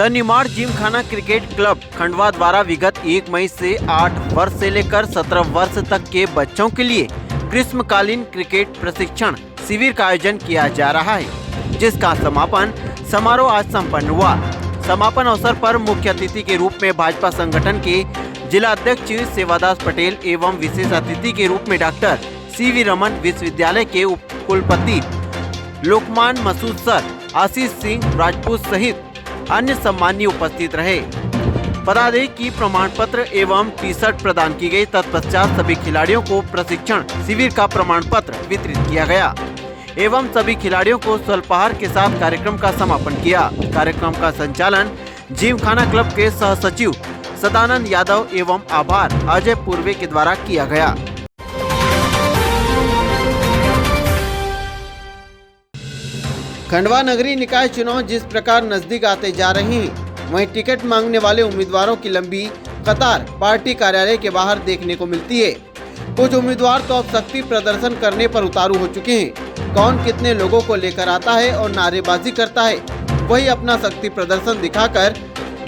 The Nimar Gymkhana cricket club Khandwa द्वारा विगत 1 मई से 8 वर्ष से लेकर 17 वर्ष तक के बच्चों के लिए ग्रीष्मकालीन क्रिकेट प्रशिक्षण शिविर का आयोजन किया जा रहा है, जिसका समापन समारोह आज संपन्न हुआ। समापन अवसर पर मुख्य अतिथि के रूप में भाजपा संगठन के जिला अध्यक्ष सेवादास पटेल एवं विशेष अतिथि के रूप में डॉक्टर CV रमन, विश्वविद्यालय के उप कुलपति लोकमान मसूद सर, आशीष सिंह राजपूत सहित अन्य सम्मानीय उपस्थित रहे। बता दें कि प्रमाण पत्र एवं टी-शर्ट प्रदान की गई। तत्पश्चात सभी खिलाड़ियों को प्रशिक्षण शिविर का प्रमाण पत्र वितरित किया गया एवं सभी खिलाड़ियों को स्वल्पाहार के साथ कार्यक्रम का समापन किया। कार्यक्रम का संचालन जिमखाना क्लब के सह सचिव सदानंद यादव एवं आभार अजय पूर्वे के द्वारा किया गया। खंडवा नगरीय निकाय चुनाव जिस प्रकार नजदीक आते जा रहे हैं, वहीं टिकट मांगने वाले उम्मीदवारों की लंबी कतार पार्टी कार्यालय के बाहर देखने को मिलती है। कुछ उम्मीदवार तो अब शक्ति प्रदर्शन करने पर उतारू हो चुके हैं। कौन कितने लोगों को लेकर आता है और नारेबाजी करता है, वही अपना शक्ति प्रदर्शन दिखाकर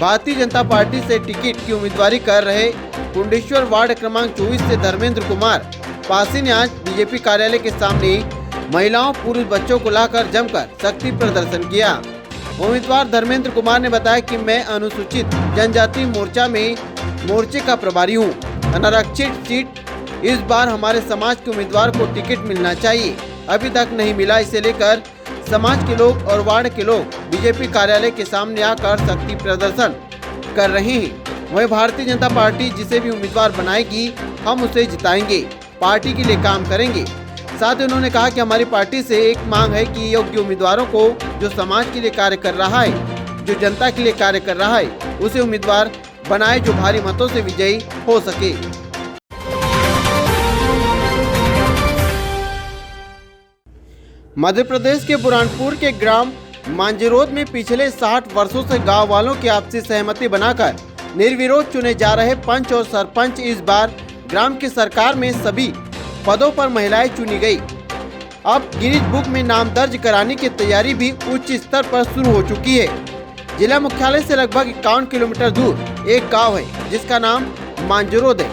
भारतीय जनता पार्टी से टिकट की उम्मीदवारी कर रहे कुंडेश्वर वार्ड क्रमांक 24 से धर्मेंद्र कुमार पासी ने आज बीजेपी कार्यालय के सामने महिलाओं पुरुष बच्चों को लाकर जमकर शक्ति प्रदर्शन किया। उम्मीदवार धर्मेंद्र कुमार ने बताया कि मैं अनुसूचित जनजाति मोर्चे का प्रभारी हूं। अनारक्षित सीट इस बार हमारे समाज के उम्मीदवार को टिकट मिलना चाहिए, अभी तक नहीं मिला। इसे लेकर समाज के लोग और वार्ड के लोग बीजेपी कार्यालय के सामने आकर शक्ति प्रदर्शन कर रहे हैं। वहीं भारतीय जनता पार्टी जिसे भी उम्मीदवार बनाएगी, हम उसे जिताएंगे, पार्टी के लिए काम करेंगे। साथ ही उन्होंने कहा कि हमारी पार्टी से एक मांग है कि योग्य उम्मीदवारों को, जो समाज के लिए कार्य कर रहा है, जो जनता के लिए कार्य कर रहा है, उसे उम्मीदवार बनाए जो भारी मतों से विजयी हो सके। मध्य प्रदेश के बुरहानपुर के ग्राम मांजरोद में पिछले 60 वर्षों से गांव वालों की आपसी सहमति बनाकर निर्विरोध चुने जा रहे पंच और सरपंच इस बार ग्राम की सरकार में सभी पदों पर महिलाएं चुनी गई। अब गिनीज बुक में नाम दर्ज कराने की तैयारी भी उच्च स्तर पर शुरू हो चुकी है। जिला मुख्यालय से लगभग 51 किलोमीटर दूर एक गांव है जिसका नाम मांजरोद है।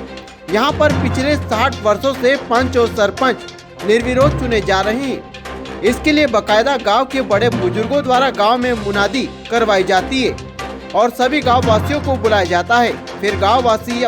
यहां पर पिछले 60 वर्षों से पंच और सरपंच निर्विरोध चुने जा रहे हैं। इसके लिए बकायदा गांव के बड़े बुजुर्गों द्वारा गांव में मुनादी करवाई जाती है और सभी गाँव वासियों को बुलाया जाता है। फिर गाँव वासी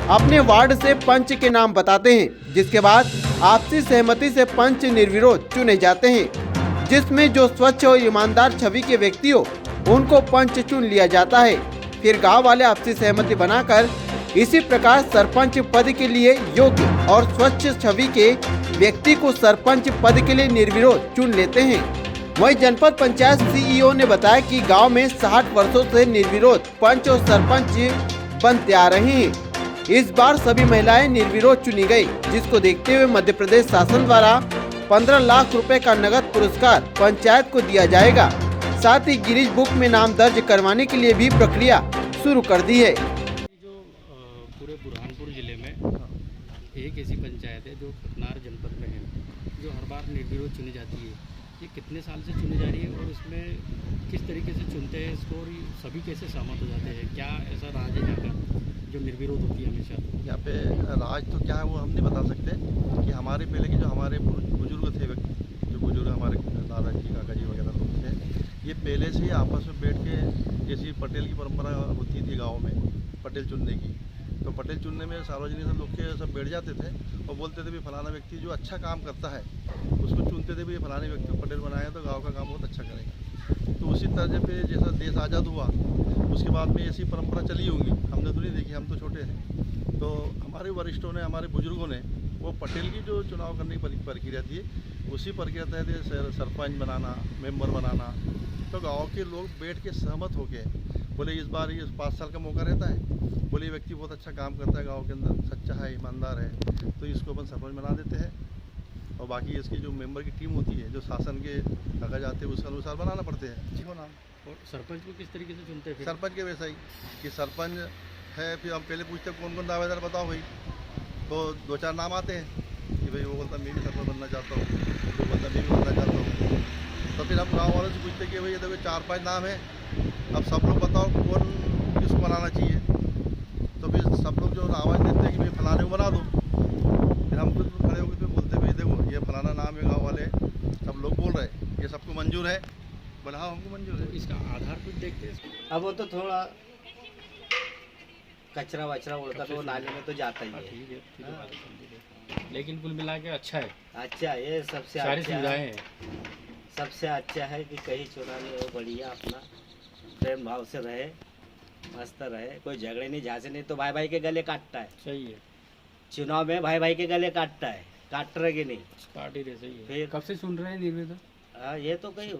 अपने वार्ड से पंच के नाम बताते हैं, जिसके बाद आपसी सहमति से पंच निर्विरोध चुने जाते हैं, जिसमें जो स्वच्छ और ईमानदार छवि के व्यक्ति हो उनको पंच चुन लिया जाता है। फिर गांव वाले आपसी सहमति बनाकर इसी प्रकार सरपंच पद के लिए योग्य और स्वच्छ छवि के व्यक्ति को सरपंच पद के लिए निर्विरोध चुन लेते हैं। वहीं जनपद पंचायत CEO ने बताया कि गांव में 60 वर्षों से निर्विरोध पंच और सरपंच बनते आ रहे हैं। इस बार सभी महिलाएं निर्विरोध चुनी गई, जिसको देखते हुए मध्य प्रदेश शासन द्वारा 15 लाख रुपए का नगद पुरस्कार पंचायत को दिया जाएगा। साथ ही गिनीज बुक में नाम दर्ज करवाने के लिए भी प्रक्रिया शुरू कर दी है। जो पूरे बुरहानपुर जिले में एक ऐसी पंचायत है जो खतनार जनपद में है, जो हर बार निर्विरोध चुनी जाती है। ये कितने साल से चुनी जा रही है और इसमें किस तरीके से चुनते हैं इसको और सभी कैसे सहमत हो जाते हैं? क्या ऐसा राज है यहाँ का जो निर्विरोध होती है हमेशा? यहाँ पे राज तो क्या है वो हम नहीं बता सकते कि हमारे पहले के जो हमारे बुजुर्ग थे, जो बुजुर्ग हमारे दादाजी काका जी वगैरह लोग थे, ये पहले से ही आपस में बैठ के, जैसी पटेल की परंपरा होती थी गाँव में पटेल चुनने की, तो पटेल चुनने में सार्वजनिक सब लोग के सब बैठ जाते थे और बोलते थे भी फलाना व्यक्ति जो अच्छा काम करता है उसको चुनते थे भी फलाने व्यक्ति को पटेल बनाया तो गांव का काम बहुत अच्छा करेगा। तो उसी तर्ज पे जैसा देश आज़ाद हुआ उसके बाद में ऐसी परंपरा चली होंगी, हमने तो नहीं देखी, हम तो छोटे हैं। तो हमारे वरिष्ठों ने, हमारे बुजुर्गों ने वो पटेल की जो चुनाव करने की प्रक्रिया थी उसी प्रक्रिया तहत सरपंच बनाना, मेंबर बनाना, तो गाँव के लोग बैठ के सहमत होके बोले इस बार ये 5 साल का मौका रहता है, बोले व्यक्ति बहुत अच्छा काम करता है गांव के अंदर, सच्चा है, ईमानदार है, तो इसको अपन सरपंच बना देते हैं। और बाकी इसकी जो मेंबर की टीम होती है, जो शासन के कागज आते हैं उसके अनुसार बनाना पड़ते हैं जी को नाम। और सरपंच को किस तरीके से चुनते हैं? सरपंच के वैसा ही कि सरपंच है, फिर हम पहले पूछते हैं कौन कौन दावेदार बताओ भाई, तो 2-4 नाम आते हैं कि भाई वो बोलता मैं भी सरपंच बनना चाहता हूँ, वो बोलता मैं भी बनना चाहता हूँ। तो फिर हम गाँव वालों से पूछते कि भाई ये देखो 4-5 नाम है, अब सब लोग बताओ कौन किसको बनाना चाहिए। तो फिर सब लोग जो आवाज़ देते हैं कि भाई फलाने को बना दो, फिर हम खुद खड़े होकर फिर बोलते भाई देखो ये फलाना नाम है गाँव वाले, सब लोग बोल रहे हैं ये सबको मंजूर है, बोला हाँ हमको मंजूर है। इसका आधार कुछ देखते हैं। अब वो तो थोड़ा कचरा वचरा उड़ता तो वो नाले में तो जाता ही है। ठीक है, ठीक है, बात समझ गए। लेकिन कुल मिला के अच्छा है, अच्छा ये सबसे सारी अच्छा सुविधाएं है, हैं। सबसे अच्छा है कि कहीं चुनाव में वो बढ़िया अपना प्रेम भाव से रहे, मस्त रहे, कोई झगड़े नहीं झांसे नहीं तो भाई भाई के गले काटता है। सही है, चुनाव में भाई भाई के गले काटता है, काट रहे कि नहीं। पार्टी रहे। सही है। फिर कब से सुन रहे हैं निर्विरोध? हाँ ये तो कहीं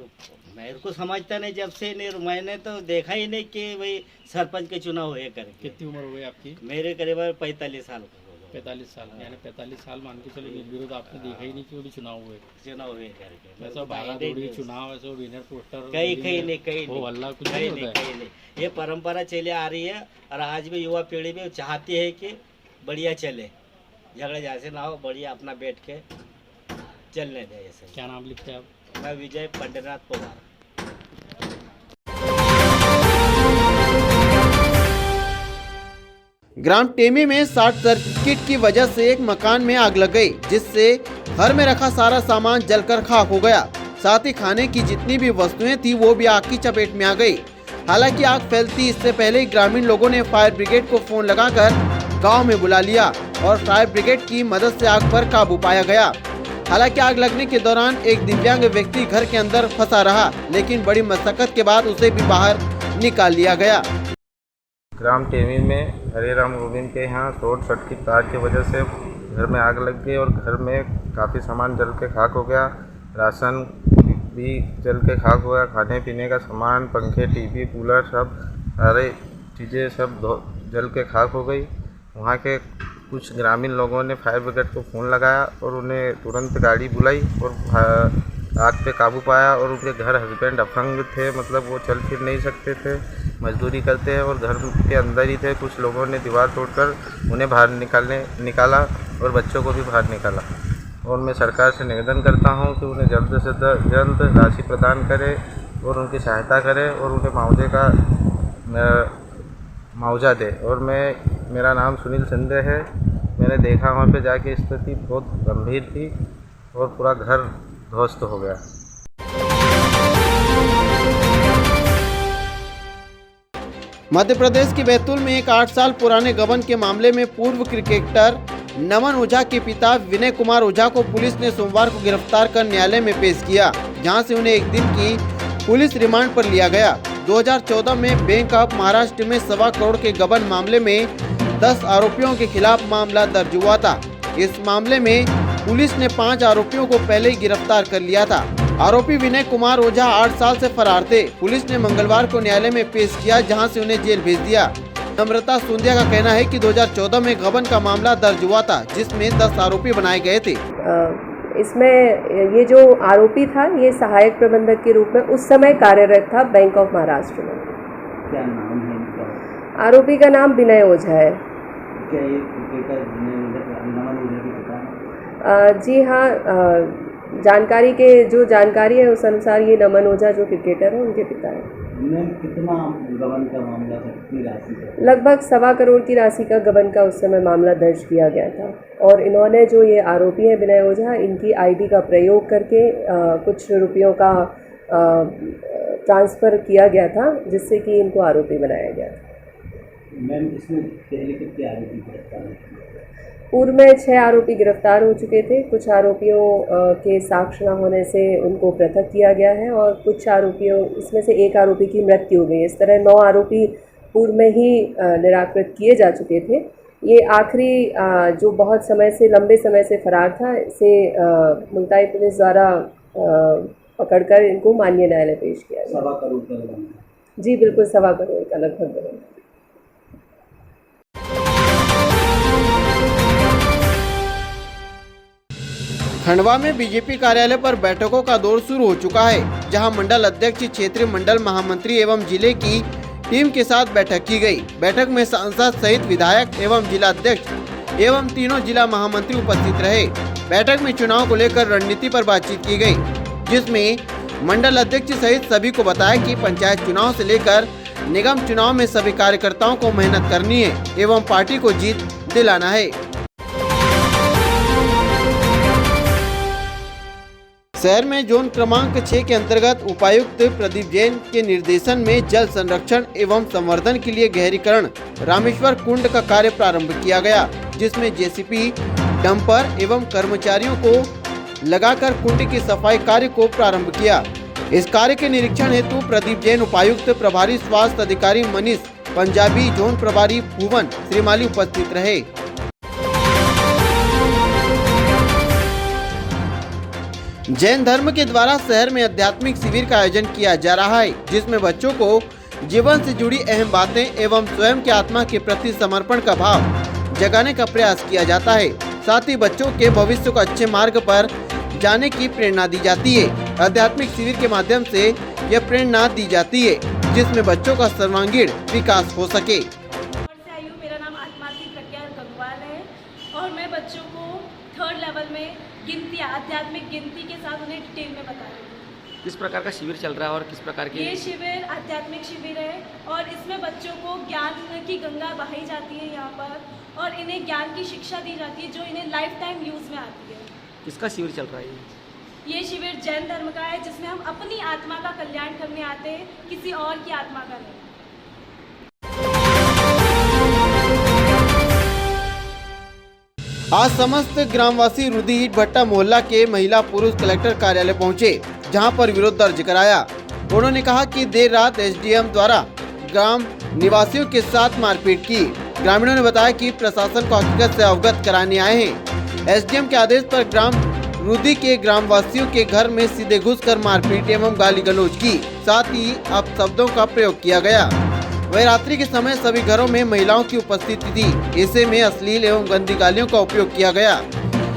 मेरे को समझता नहीं, जब से नहीं मैंने तो देखा ही नहीं कि भाई सरपंच के चुनाव हुए करके। कितनी उम्र हो गई आपकी? मेरे करीब 45 साल का हो गया। 45 साल, यानी 45 साल मान के चले निर्विरोध आपने देखा ही नहीं कि वो भी चुनाव हुए। चुनाव हुए करके ऐसा भागा दौड़ी चुनाव, ऐसा विनर पोस्टर कहीं नहीं, कहीं वो हल्ला कुछ कहीं नहीं नहीं, होता है। कहीं नहीं। ये परंपरा चली आ रही है और आज भी युवा पीढ़ी भी चाहती है कि बढ़िया चले, झगड़े जैसे ना हो, बढ़िया अपना बैठ के चलने दे। ऐसे क्या नाम लिखते हैं आप? मैं विजय पंडरनाथ पवार। ग्राम टेमी में शॉर्ट सर्किट की वजह से एक मकान में आग लग गई, जिससे घर में रखा सारा सामान जलकर खाक हो गया। साथ ही खाने की जितनी भी वस्तुएं थी वो भी आग की चपेट में आ गई। हालांकि आग फैलती इससे पहले ही ग्रामीण लोगों ने फायर ब्रिगेड को फोन लगाकर गांव में बुला लिया और फायर ब्रिगेड की मदद से आग पर काबू पाया गया। हालांकि आग लगने के दौरान एक दिव्यांग व्यक्ति घर के अंदर फंसा रहा, लेकिन बड़ी मशक्कत के बाद उसे भी बाहर निकाल लिया गया। ग्राम टेमी में हरे राम गोविंद के यहाँ शॉर्ट सर्किट तार की वजह से घर में आग लग गई और घर में काफ़ी सामान जल के खाक हो गया। राशन भी जल के खाक हो गया, खाने पीने का सामान, पंखे, टीवी, कूलर, सब सारे चीज़ें सब जल के खाक हो गई। वहाँ के कुछ ग्रामीण लोगों ने फायर ब्रिगेड को फ़ोन लगाया और उन्हें तुरंत गाड़ी बुलाई और आग पे काबू पाया। और उनके घर हस्बैंड अपंग थे, मतलब वो चल फिर नहीं सकते थे, मजदूरी करते हैं और घर के अंदर ही थे। कुछ लोगों ने दीवार तोड़कर उन्हें बाहर निकाला और बच्चों को भी बाहर निकाला। और मैं सरकार से निवेदन करता हूं कि उन्हें जल्द से जल्द राशि प्रदान करे और उनकी सहायता करे और उन्हें मुआवजा दे। और मेरा नाम सुनील संदे है। मैंने देखा वहाँ पे जाके स्थिति बहुत गंभीर थी और पूरा घर ध्वस्त हो गया। मध्य प्रदेश के बैतूल में एक 8 साल पुराने गबन के मामले में पूर्व क्रिकेटर नमन ओझा के पिता विनय कुमार ओझा को पुलिस ने सोमवार को गिरफ्तार कर न्यायालय में पेश किया, जहां से उन्हें एक दिन की पुलिस रिमांड पर लिया गया। 2014 में बैंक ऑफ महाराष्ट्र में 1.25 करोड़ के गबन मामले में 10 आरोपियों के खिलाफ मामला दर्ज हुआ था। इस मामले में पुलिस ने 5 आरोपियों को पहले ही गिरफ्तार कर लिया था। आरोपी विनय कुमार ओझा 8 साल से फरार थे। पुलिस ने मंगलवार को न्यायालय में पेश किया, जहां से उन्हें जेल भेज दिया। नम्रता सुंदिया का कहना है कि 2014 में गबन का मामला दर्ज हुआ था, जिसमें 10 आरोपी बनाए गए थे। इसमें ये जो आरोपी था ये सहायक प्रबंधक के रूप में उस समय कार्यरत था बैंक ऑफ महाराष्ट्र में। क्या नाम है इनका? आरोपी का नाम विनय ओझा है। क्या ये क्रिकेटर नमन ओझा के पिता हैं? जी हाँ, जो जानकारी है उस अनुसार ये नमन ओझा जो क्रिकेटर है उनके पिता है। कितना गबन का मामला था, कितनी राशि का? लगभग 1.25 करोड़ की राशि का गबन का उस समय मामला दर्ज किया गया था और इन्होंने जो ये आरोपी है विनय ओझा, इनकी आईडी का प्रयोग करके कुछ रुपयों का ट्रांसफ़र किया गया था, जिससे कि इनको आरोपी बनाया गया था। मैम इसमें पहले कितने आरोपी गिरफ्तार हुए? पूर्व में 6 आरोपी गिरफ्तार हो चुके थे। कुछ आरोपियों के साक्ष्य न होने से उनको पृथक किया गया है और कुछ आरोपियों, इसमें से एक आरोपी की मृत्यु हो गई। इस तरह 9 आरोपी पूर्व में ही निराकृत किए जा चुके थे। ये आखिरी जो बहुत समय से, लंबे समय से फरार था, इसे मुल्ताई पुलिस द्वारा पकड़कर इनको माननीय न्यायालय पेश किया गया। 1.25 करोड़ का गबन? जी बिल्कुल, 1.25 करोड़ का लगभग गबन। खंडवा में बीजेपी कार्यालय पर बैठकों का दौर शुरू हो चुका है, जहां मंडल अध्यक्ष, क्षेत्रीय मंडल महामंत्री एवं जिले की टीम के साथ बैठक की गई। बैठक में सांसद सहित विधायक एवं जिला अध्यक्ष एवं तीनों जिला महामंत्री उपस्थित रहे। बैठक में चुनाव को लेकर रणनीति पर बातचीत की गई, जिसमें मंडल अध्यक्ष सहित सभी को बताया कि पंचायत चुनाव से लेकर निगम चुनाव में सभी कार्यकर्ताओं को मेहनत करनी है एवं पार्टी को जीत दिलाना है। शहर में जोन क्रमांक 6 के अंतर्गत उपायुक्त प्रदीप जैन के निर्देशन में जल संरक्षण एवं संवर्धन के लिए गहरीकरण रामेश्वर कुंड का कार्य प्रारंभ किया गया, जिसमें जेसीबी, डंपर एवं कर्मचारियों को लगाकर कुंड की सफाई कार्य को प्रारंभ किया। इस कार्य के निरीक्षण हेतु प्रदीप जैन, उपायुक्त प्रभारी स्वास्थ्य अधिकारी मनीष पंजाबी, जोन प्रभारी भुवन श्रीमाली उपस्थित रहे। जैन धर्म के द्वारा शहर में आध्यात्मिक शिविर का आयोजन किया जा रहा है, जिसमें बच्चों को जीवन से जुड़ी अहम बातें एवं स्वयं के आत्मा के प्रति समर्पण का भाव जगाने का प्रयास किया जाता है। साथ ही बच्चों के भविष्य को अच्छे मार्ग पर जाने की प्रेरणा दी जाती है। आध्यात्मिक शिविर के माध्यम से यह प्रेरणा दी जाती है, जिसमें बच्चों का सर्वांगीण विकास हो सके। मेरा नाम आत्मार्थी प्रज्ञा गंगवाल है और मैं बच्चों को 3rd लेवल में गिनती, आध्यात्मिक गिनती के साथ उन्हें डिटेल में बता रही हूँ। किस प्रकार का शिविर चल रहा है और किस प्रकार की? ये शिविर आध्यात्मिक शिविर है और इसमें बच्चों को ज्ञान की गंगा बहाई जाती है यहाँ पर और इन्हें ज्ञान की शिक्षा दी जाती है जो इन्हें लाइफ टाइम यूज़ में आती है। किसका शिविर चल रहा है? ये शिविर जैन धर्म का है, जिसमें हम अपनी आत्मा का कल्याण करने आते हैं, किसी और की आत्मा का नहीं। आज समस्त ग्रामवासी रुदी ईट भट्टा मोहल्ला के महिला पुरुष कलेक्टर कार्यालय पहुंचे, जहां पर विरोध दर्ज कराया। उन्होंने कहा कि देर रात एसडीएम द्वारा ग्राम निवासियों के साथ मारपीट की। ग्रामीणों ने बताया कि प्रशासन को हकीकत से अवगत कराने आए हैं। एसडीएम के आदेश पर ग्राम रुदी के ग्रामवासियों के घर में सीधे घुसकर मारपीट एवं गाली गलौज की, साथ ही अपशब्दों का प्रयोग किया गया। वह रात्रि के समय सभी घरों में महिलाओं की उपस्थिति थी, ऐसे में अश्लील एवं गंदी गालियों का उपयोग किया गया।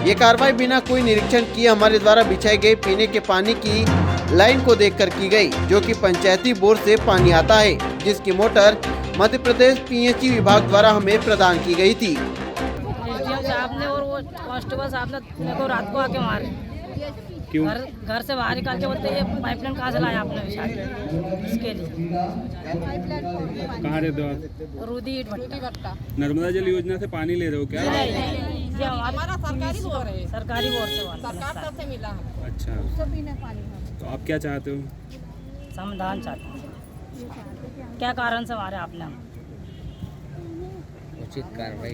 ये कार्रवाई बिना कोई निरीक्षण किए हमारे द्वारा बिछाई गई पीने के पानी की लाइन को देखकर की गई, जो कि पंचायती बोर से पानी आता है, जिसकी मोटर मध्य प्रदेश पीएचई विभाग द्वारा हमें प्रदान की गई थी। एसडीएम साहब ने और वो कांस्टेबल साहब ने मेरे को रात को आके मारे। क्यों? घर से बाहर निकाल के बोलते ये पाइपलाइन कहाँ से लाया आपने विशाल इसके लिए। कहाँ रहते हो आप? रुदी ईट भट्टा। नर्मदा जल योजना से पानी ले रहे हो क्या? ये हमारा सरकारी बोर है, सरकारी बोर से सरकार तरफ से मिला। अच्छा, तो आप क्या चाहते हो? समाधान चाहते हैं। क्या कारण से मारे आपने? उचित कार्रवाई।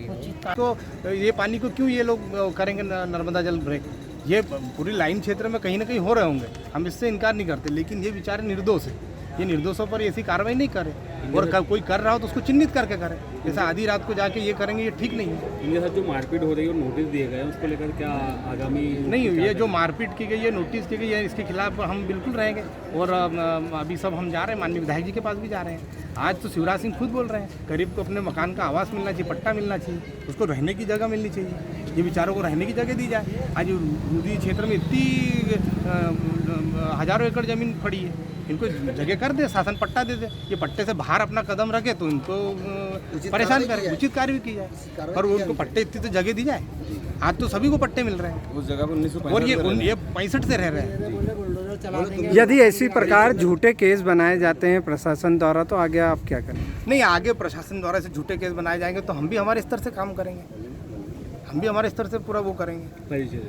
तो ये पानी को क्यों ये लोग करेंगे नर्मदा जल ब्रेक? ये पूरी लाइन क्षेत्र में कहीं ना कहीं हो रहे होंगे, हम इससे इनकार नहीं करते, लेकिन ये बेचारे निर्दोष है। ये निर्दोषों पर ऐसी कार्रवाई नहीं करे और कोई कर रहा हो तो उसको चिन्हित करके करे। जैसे आधी रात को जाके ये करेंगे, ये ठीक नहीं है। इनके साथ जो मारपीट हो रही है और नोटिस दिए गए उसको लेकर क्या आगामी? नहीं, ये जो मारपीट की गई है, नोटिस की गई है, इसके खिलाफ हम बिल्कुल रहेंगे और अभी सब हम जा रहे हैं, माननीय विधायक जी के पास भी जा रहे हैं। आज तो शिवराज सिंह खुद बोल रहे हैं गरीब को अपने मकान का आवास मिलना चाहिए, पट्टा मिलना चाहिए, उसको रहने की जगह मिलनी चाहिए। ये बेचारों को रहने की जगह दी जाए। आज रुदी क्षेत्र में इतनी हजारों एकड़ जमीन पड़ी है, इनको जगह कर दे, शासन पट्टा दे दे। ये पट्टे से बाहर अपना कदम रखे तो इनको परेशान करे, उचित कार्य भी की जाए और उनको पट्टे इतनी तो जगह दी जाए। आज तो सभी को पट्टे मिल रहे हैं उस जगह पर 1965 और ये 65 से रह रहे हैं। यदि ऐसी प्रकार झूठे केस बनाए जाते हैं प्रशासन द्वारा तो आगे आप क्या करेंगे? नहीं, आगे प्रशासन द्वारा से झूठे केस बनाए जाएंगे तो हम भी हमारे स्तर से काम करेंगे, हम भी हमारे स्तर से पूरा वो करेंगे।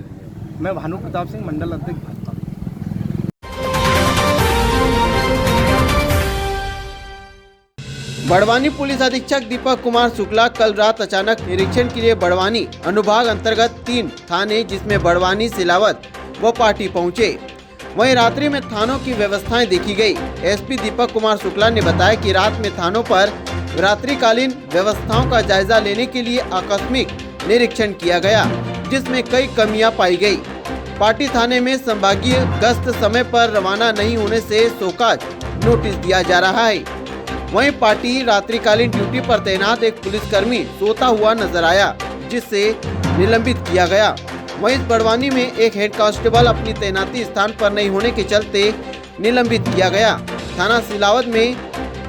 मैं भानु प्रताप सिंह, मंडल अध्यक्ष भाजपा। बड़वानी पुलिस अधीक्षक दीपक कुमार शुक्ला कल रात अचानक निरीक्षण के लिए बड़वानी अनुभाग अंतर्गत 3 थाने जिसमें बड़वानी, सिलावत व पाटी पहुंचे। वहीं रात्रि में थानों की व्यवस्थाएं देखी गई। एसपी दीपक कुमार शुक्ला ने बताया कि रात में थानों पर रात्रिकालीन व्यवस्थाओं का जायजा लेने के लिए आकस्मिक निरीक्षण किया गया, जिसमें कई कमियां पाई गई। पाटी थाने में संभागीय गश्त समय पर रवाना नहीं होने से शोकाज नोटिस दिया जा रहा है। वहीं पाटी रात्रिकालीन ड्यूटी पर तैनात एक पुलिसकर्मी सोता हुआ नजर आया, जिससे निलंबित किया गया। वहीं बड़वानी में एक हेड कांस्टेबल अपनी तैनाती स्थान पर नहीं होने के चलते निलंबित किया गया। थाना सिलावत में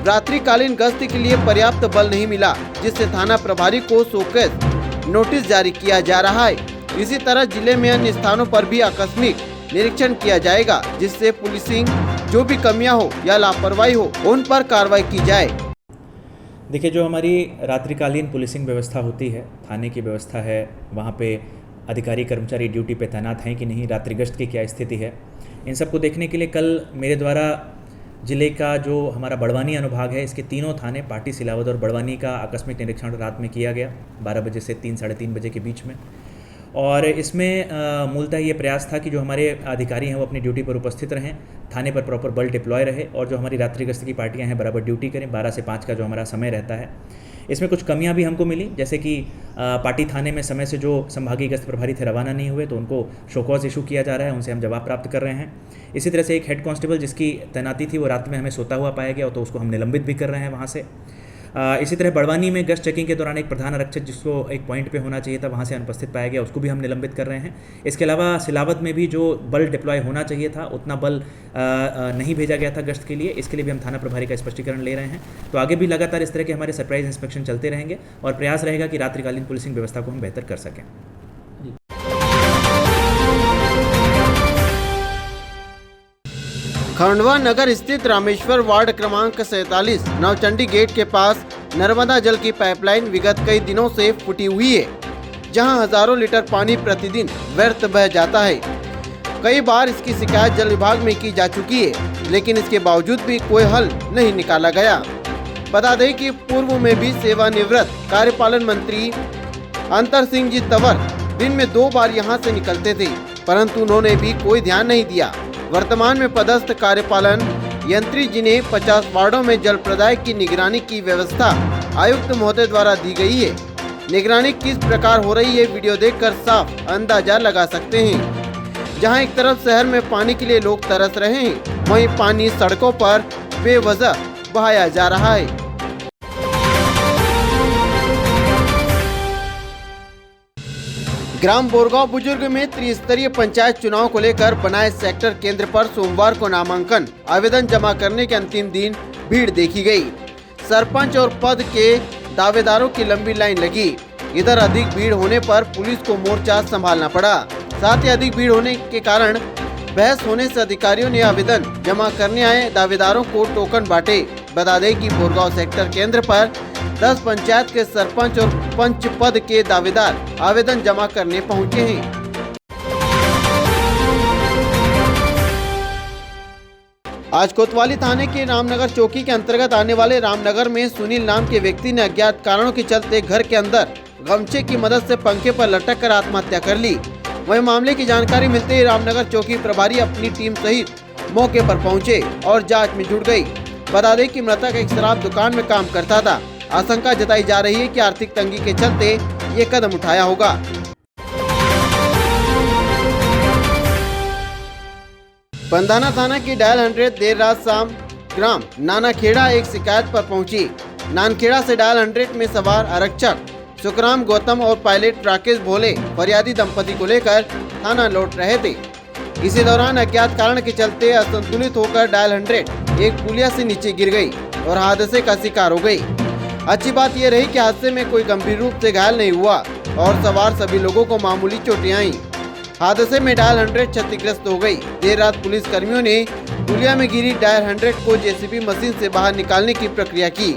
रात्रिकालीन गश्त के लिए पर्याप्त बल नहीं मिला, जिससे थाना प्रभारी को शोकज नोटिस जारी किया जा रहा है। इसी तरह जिले में अन्य स्थानों पर भी आकस्मिक निरीक्षण किया जाएगा, जिससे पुलिसिंग जो भी कमियां हो या लापरवाही हो उन पर कार्रवाई की जाए। देखिए, जो हमारी रात्रिकालीन पुलिसिंग व्यवस्था होती है, थाने की व्यवस्था है, वहाँ पे अधिकारी कर्मचारी ड्यूटी पे तैनात हैं कि नहीं, रात्रि गश्त की क्या स्थिति है, इन सब को देखने के लिए कल मेरे द्वारा ज़िले का जो हमारा बड़वानी अनुभाग है, इसके तीनों थाने पाटी, सिलावद और बड़वानी का आकस्मिक निरीक्षण रात में किया गया 12 बजे से 3 साढ़े 3 बजे के बीच में। और इसमें मूलतः ये प्रयास था कि जो हमारे अधिकारी हैं वो अपनी ड्यूटी पर उपस्थित रहें, थाने पर प्रॉपर बल डिप्लॉय रहे और जो हमारी रात्रि गश्त की पार्टियां हैं बराबर ड्यूटी करें। 12 से 5 का जो हमारा समय रहता है, इसमें कुछ कमियां भी हमको मिली, जैसे कि पाटी थाने में समय से जो संभागीय गश्त प्रभारी थे रवाना नहीं हुए, तो उनको शोकॉज इशू किया जा रहा है, उनसे हम जवाब प्राप्त कर रहे हैं। इसी तरह से एक हेड कांस्टेबल जिसकी तैनाती थी वो रात में हमें सोता हुआ पाया गया, तो उसको हम निलंबित भी कर रहे हैं वहाँ से। इसी तरह बड़वानी में गश्त चेकिंग के दौरान एक प्रधान आरक्षक जिसको एक पॉइंट पे होना चाहिए था, वहाँ से अनुपस्थित पाया गया, उसको भी हम निलंबित कर रहे हैं। इसके अलावा सिलावद में भी जो बल डिप्लॉय होना चाहिए था, उतना बल नहीं भेजा गया था गश्त के लिए, इसके लिए भी हम थाना प्रभारी का स्पष्टीकरण ले रहे हैं। तो आगे भी लगातार इस तरह के हमारे सरप्राइज इंस्पेक्शन चलते रहेंगे और प्रयास रहेगा कि रात्रिकालीन पुलिसिंग व्यवस्था को हम बेहतर कर सकें। खंडवा नगर स्थित रामेश्वर वार्ड क्रमांक 47 नवचंडी गेट के पास नर्मदा जल की पाइपलाइन विगत कई दिनों से फूटी हुई है, जहां हजारों लीटर पानी प्रतिदिन व्यर्थ बह जाता है। कई बार इसकी शिकायत जल विभाग में की जा चुकी है, लेकिन इसके बावजूद भी कोई हल नहीं निकाला गया। बता दें कि पूर्व में भी सेवानिवृत्त कार्यपालन मंत्री अंतर सिंह जी तंवर दिन में 2 बार यहां से निकलते थे, परंतु उन्होंने भी कोई ध्यान नहीं दिया। वर्तमान में पदस्थ कार्यपालन यंत्री जिन्हें 50 वार्डों में जल प्रदाय की निगरानी की व्यवस्था आयुक्त महोदय द्वारा दी गई है। निगरानी किस प्रकार हो रही है, वीडियो देखकर साफ अंदाजा लगा सकते हैं। जहां एक तरफ शहर में पानी के लिए लोग तरस रहे हैं, वहीं पानी सड़कों पर बेवजह बहाया जा रहा है। ग्राम बोरगांव बुजुर्ग में त्रिस्तरीय पंचायत चुनाव को लेकर बनाए सेक्टर केंद्र पर सोमवार को नामांकन आवेदन जमा करने के अंतिम दिन भीड़ देखी गई। सरपंच और पद के दावेदारों की लंबी लाइन लगी। इधर अधिक भीड़ होने पर पुलिस को मोर्चा संभालना पड़ा। साथ ही अधिक भीड़ होने के कारण बहस होने से अधिकारियों ने आवेदन जमा करने आए दावेदारों को टोकन बांटे। बता दें कि बोरगांव सेक्टर केंद्र पर 10 पंचायत के सरपंच और पंच पद के दावेदार आवेदन जमा करने पहुंचे हैं। आज कोतवाली थाने के रामनगर चौकी के अंतर्गत आने वाले रामनगर में सुनील नाम के व्यक्ति ने अज्ञात कारणों के चलते घर के अंदर गमछे की मदद से पंखे पर लटक कर आत्महत्या कर ली। वहीं मामले की जानकारी मिलते ही रामनगर चौकी प्रभारी अपनी टीम सहित मौके पर पहुंचे और जांच में जुट गई। बता दें कि मृतक एक शराब दुकान में काम करता था। आशंका जताई जा रही है कि आर्थिक तंगी के चलते ये कदम उठाया होगा। बंधाना थाना की डायल 100 देर रात शाम ग्राम नानाखेड़ा एक शिकायत पर पहुंची। नानखेड़ा से डायल 100 में सवार आरक्षक सुखराम गौतम और पायलट राकेश भोले फरियादी दंपति को लेकर थाना लौट रहे थे। इसी दौरान अज्ञात कारण के चलते असंतुलित होकर डायल 100 एक पुलिया से नीचे गिर गई और हादसे का शिकार हो गई। अच्छी बात यह रही कि हादसे में कोई गंभीर रूप से घायल नहीं हुआ और सवार सभी लोगों को मामूली चोटें आईं। हादसे में डायल 100 क्षतिग्रस्त हो गई। देर रात पुलिस कर्मियों ने पुलिया में गिरी डायल 100 को जेसीबी मशीन से बाहर निकालने की प्रक्रिया की।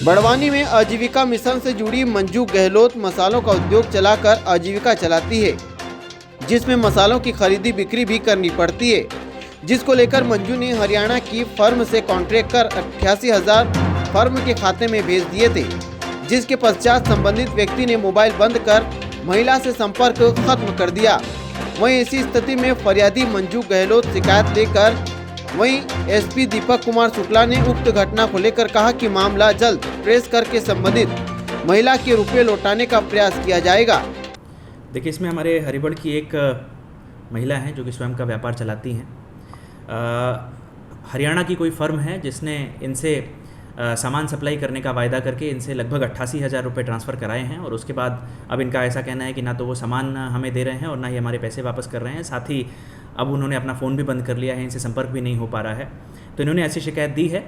बड़वानी में आजीविका मिशन से जुड़ी मंजू गहलोत मसालों का उद्योग चलाकर आजीविका चलाती है, जिसमें मसालों की खरीदी बिक्री भी करनी पड़ती है, जिसको लेकर मंजू ने हरियाणा की फर्म से कॉन्ट्रैक्ट कर 88,000 फर्म के खाते में भेज दिए थे, जिसके पश्चात संबंधित व्यक्ति ने मोबाइल बंद कर महिला से संपर्क खत्म कर दिया। वहीं इसी स्थिति में फरियादी मंजू गहलोत शिकायत लेकर वहीं एसपी दीपक कुमार शुक्ला ने उक्त घटना को लेकर कहा कि मामला जल्द ट्रेस करके संबंधित महिला के रुपये लौटाने का प्रयास किया जाएगा। देखिए, इसमें हमारे हरिबड़ की एक महिला हैं जो कि स्वयं का व्यापार चलाती हैं। हरियाणा की कोई फर्म है जिसने इनसे सामान सप्लाई करने का वायदा करके इनसे लगभग 88,000 रुपये ट्रांसफ़र कराए हैं और उसके बाद अब इनका ऐसा कहना है कि ना तो वो सामान हमें दे रहे हैं और ना ही हमारे पैसे वापस कर रहे हैं। साथ ही अब उन्होंने अपना फ़ोन भी बंद कर लिया है, इनसे संपर्क भी नहीं हो पा रहा है। तो इन्होंने ऐसी शिकायत दी है।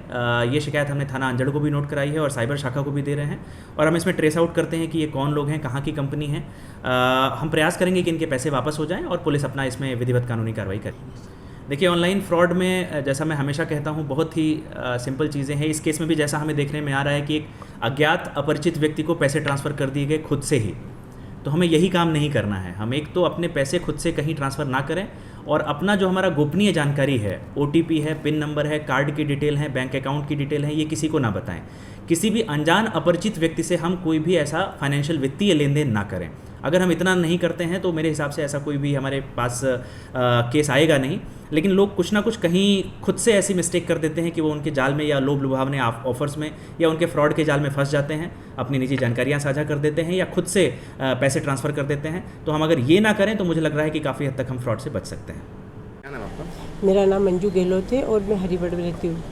ये शिकायत हमने थाना अंजड़ को भी नोट कराई है और साइबर शाखा को भी दे रहे हैं और हम इसमें ट्रेस आउट करते हैं कि ये कौन लोग हैं, कहाँ की कंपनी है। हम प्रयास करेंगे कि इनके पैसे वापस हो जाएँ और पुलिस अपना इसमें विधिवत कानूनी कार्रवाई करे। देखिए, ऑनलाइन फ्रॉड में जैसा मैं हमेशा कहता हूँ, बहुत ही सिंपल चीज़ें हैं। इस केस में भी जैसा हमें देखने में आ रहा है कि एक अज्ञात अपरिचित व्यक्ति को पैसे ट्रांसफ़र कर दिए गए खुद से ही। तो हमें यही काम नहीं करना है। हम एक तो अपने पैसे खुद से कहीं ट्रांसफ़र ना करें, और अपना जो हमारा गोपनीय जानकारी है, OTP है, पिन नंबर है, कार्ड की डिटेल है, बैंक अकाउंट की डिटेल है, ये किसी को ना बताएं। किसी भी अनजान अपरिचित व्यक्ति से हम कोई भी ऐसा फाइनेंशियल वित्तीय लेन देन ना करें। अगर हम इतना नहीं करते हैं तो मेरे हिसाब से ऐसा कोई भी हमारे पास केस आएगा नहीं। लेकिन लोग कुछ ना कुछ कहीं खुद से ऐसी मिस्टेक कर देते हैं कि वो उनके जाल में या लोभ लुभावने ऑफर्स में या उनके फ्रॉड के जाल में फंस जाते हैं, अपनी निजी जानकारियां साझा कर देते हैं या खुद से पैसे ट्रांसफ़र कर देते हैं। तो हम अगर ये ना करें तो मुझे लग रहा है कि काफ़ी हद तक हम फ्रॉड से बच सकते हैं। क्या नाम आपका? मेरा नाम मंजू गहलोत है और मैं हरिबड़ में रहती हूँ।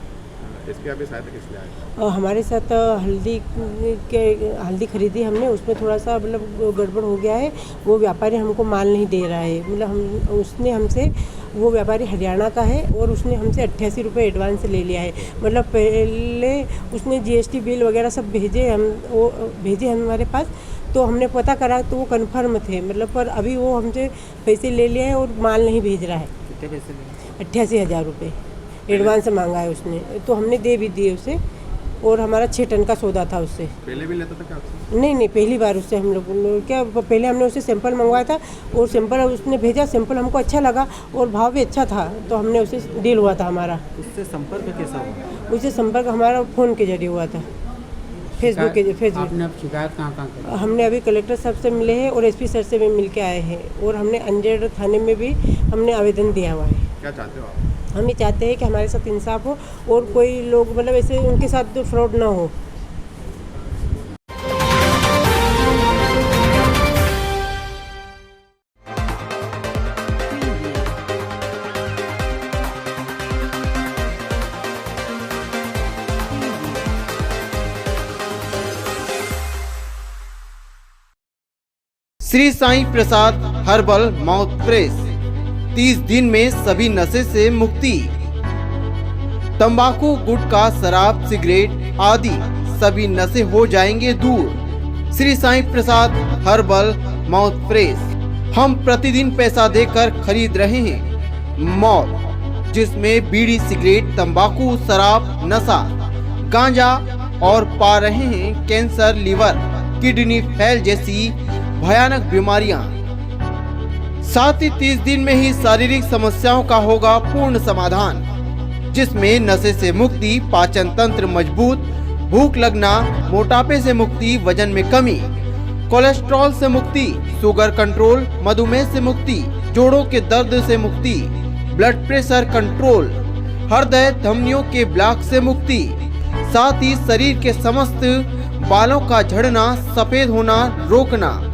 इसकी आपकी सहायता किस लिए आई? हमारे साथ हल्दी खरीदी हमने, उसमें थोड़ा सा मतलब गड़बड़ हो गया है। वो व्यापारी हमको माल नहीं दे रहा है, मतलब उसने हमसे, वो व्यापारी हरियाणा का है और उसने हमसे 88 रुपये एडवांस ले लिया है। मतलब पहले उसने GST बिल वगैरह सब भेजे हमारे पास, तो हमने पता करा तो वो कन्फर्म थे, मतलब पर अभी वो हमसे पैसे ले लिए हैं और माल नहीं भेज रहा है। कितने पैसे लिए? 88,000 रुपये एडवांस मांगा है उसने, तो हमने दे भी दिए उसे। और हमारा 6 टन का सौदा था उससे। पहले भी लेता था क्या आपसे? नहीं, पहली बार उससे हम लोग क्या, पहले हमने उससे सैंपल मंगवाया था और सैंपल उसने भेजा, सैंपल हमको अच्छा लगा और भाव भी अच्छा था, तो हमने उससे डील हुआ था हमारा। उससे संपर्क कैसा हुआ? उससे संपर्क हमारा फ़ोन के जरिए हुआ था, फेसबुक के जरिए। आपने अब शिकायत कहाँ की? हमने अभी कलेक्टर साहब से मिले हैं और SP सर से भी मिल के आए हैं, और हमने अंजेड थाने में भी हमने आवेदन दिया हुआ है। क्या चाहते हो आप? हम ये चाहते हैं कि हमारे साथ इंसाफ हो और कोई लोग मतलब ऐसे उनके साथ तो फ्रॉड ना हो। श्री साईं प्रसाद हर्बल माउथ फ्रेश, 30 दिन में सभी नशे से मुक्ति। तंबाकू, गुटखा, शराब, सिगरेट आदि सभी नशे हो जाएंगे दूर। श्री साईं प्रसाद हर्बल माउथ फ्रेश। हम प्रतिदिन पैसा देकर खरीद रहे हैं मॉल, जिसमें बीड़ी, सिगरेट, तंबाकू, शराब, नशा, गांजा और पा रहे हैं कैंसर, लीवर, किडनी फेल जैसी भयानक बीमारियां। साथ ही 30 दिन में ही शारीरिक समस्याओं का होगा पूर्ण समाधान, जिसमें नशे से मुक्ति, पाचन तंत्र मजबूत, भूख लगना, मोटापे से मुक्ति, वजन में कमी, कोलेस्ट्रॉल से मुक्ति, शुगर कंट्रोल, मधुमेह से मुक्ति, जोड़ों के दर्द से मुक्ति, ब्लड प्रेशर कंट्रोल, हृदय धमनियों के ब्लॉक से मुक्ति, साथ ही शरीर के समस्त बालों का झड़ना, सफेद होना रोकना,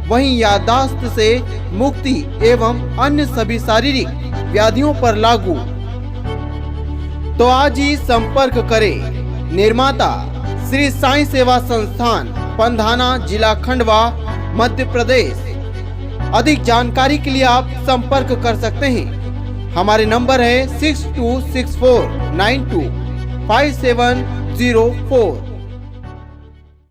वहीं याददाश्त से मुक्ति एवं अन्य सभी शारीरिक व्याधियों पर लागू। तो आज ही संपर्क करें। निर्माता श्री साईं सेवा संस्थान, पंधाना, जिला खंडवा, मध्य प्रदेश। अधिक जानकारी के लिए आप संपर्क कर सकते हैं। हमारे नंबर है 6264925704।